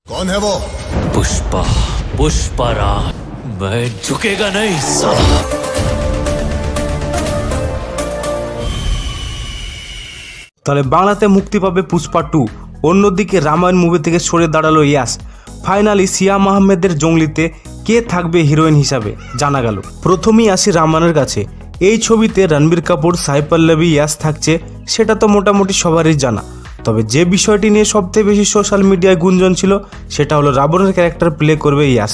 कौन है वो? पुष्पा पुष्पाराज मैं झुकेगा नहीं साला। তাহলে বাংলাতে মুক্তি পাবে পুষ্পা 2। অন্যদিকে রামায়ণ মুভি থেকে সরে দাঁড়ালো ইয়াস। ফাইনালি সিয়াম আহমেদের জঙ্গলিতে কে থাকবে হিরোইন হিসাবে জানা গেল। প্রথমেই আসি রামায়ণের কাছে। এই ছবিতে রণবীর কাপুর, সাই পল্লবী, ইয়াস থাকছে সেটা তো মোটামুটি সবারই জানা। তবে যে বিষয়টি নিয়ে সবথেকে বেশি সোশ্যাল মিডিয়ায় গুঞ্জন ছিল সেটা হলো রাবণের ক্যারেক্টার প্লে করবে ইয়াস।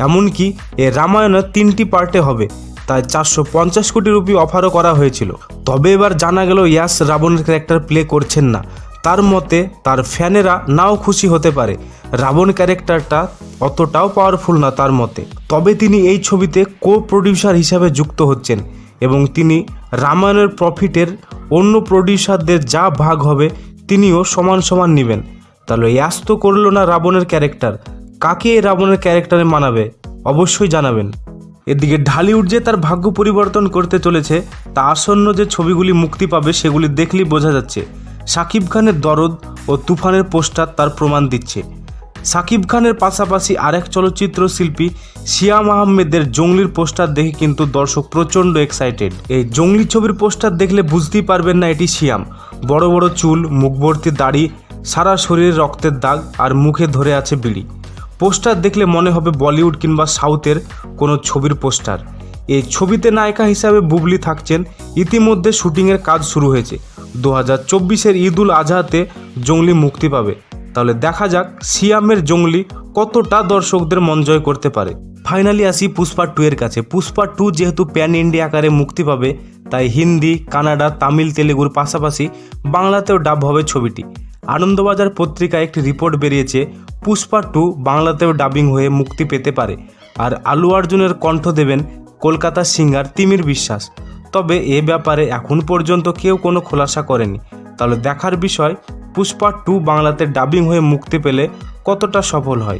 এমনকি এ রামায়ণের 3টি পার্টে হবে, তাই 450 কোটি রুপি অফারও করা হয়েছিল। তবে এবার জানা গেল ইয়াস রাবণের ক্যারেক্টার প্লে করছেন না। তার মতে তার ফ্যানেরা নাও খুশি হতে পারে, রাবণ ক্যারেক্টারটা অতটাও পাওয়ারফুল না তার মতে। তবে তিনি এই ছবিতে কো প্রডিউসার হিসাবে যুক্ত হচ্ছেন এবং তিনি রামায়ণের প্রফিটের অন্য প্রডিউসারদের যা ভাগ হবে তিনিও সমান সমান নেবেন। তাহলে ইয়াস তো করলো না রাবণের ক্যারেক্টার, কাকে এই রাবণের ক্যারেক্টারে মানাবে অবশ্যই জানাবেন। এদিকে ঢালিউড যে তার ভাগ্য পরিবর্তন করতে চলেছে তা আসন্ন যে ছবিগুলি মুক্তি পাবে সেগুলি দেখলেই বোঝা যাচ্ছে। শাকিব খানের দরদ ও তুফানের পোস্টার তার প্রমাণ দিচ্ছে। শাকিব খানের পাশাপাশি আরেক চলচ্চিত্র শিল্পী সিয়াম আহমেদের জঙ্গলির পোস্টার দেখে কিন্তু দর্শক প্রচণ্ড এক্সাইটেড। এই জঙ্গলি ছবির পোস্টার দেখলে বুঝতেই পারবেন না এটি সিয়াম। বড় বড় চুল, মুখ ভর্তি দাড়ি, সারা শরীরে রক্তের দাগ আর মুখে ধরে আছে বিড়ি। পোস্টার দেখলে মনে হবে বলিউড কিংবা সাউথের কোনো ছবির পোস্টার। এই ছবিতে নায়িকা হিসাবে বুবলি থাকছেন। ইতিমধ্যে শুটিংয়ের কাজ শুরু হয়েছে। 2024-এর ঈদ উল আজহাতে জঙ্গলি মুক্তি পাবে। তাহলে দেখা যাক সিয়ামের জঙ্গলি কতটা দর্শকদের মন জয় করতে পারে। ফাইনালি আসি পুষ্পা 2 এর কাছে। পুষ্পা 2 যেহেতু প্যান ইন্ডিয়া আকারে মুক্তি পাবে তাই হিন্দি, কানাডা, তামিল, তেলেগুর পাশাপাশি বাংলাতেও ডাব হবে ছবিটি। আনন্দবাজার পত্রিকায় একটি রিপোর্ট বেরিয়েছে পুষ্পা 2 বাংলাতেও ডাবিং হয়ে মুক্তি পেতে পারে। আর আলু অর্জুনের কণ্ঠ দেবেন কলকাতার সিঙ্গার তিমির বিশ্বাস। তবে এ ব্যাপারে এখন পর্যন্ত কেউ কোনো খোলাসা করেনি। তাহলে দেখার বিষয় পুষ্পা 2 বাংলাতে ডাবিং হয়ে মুক্তি পেলে কতটা সফল হয়।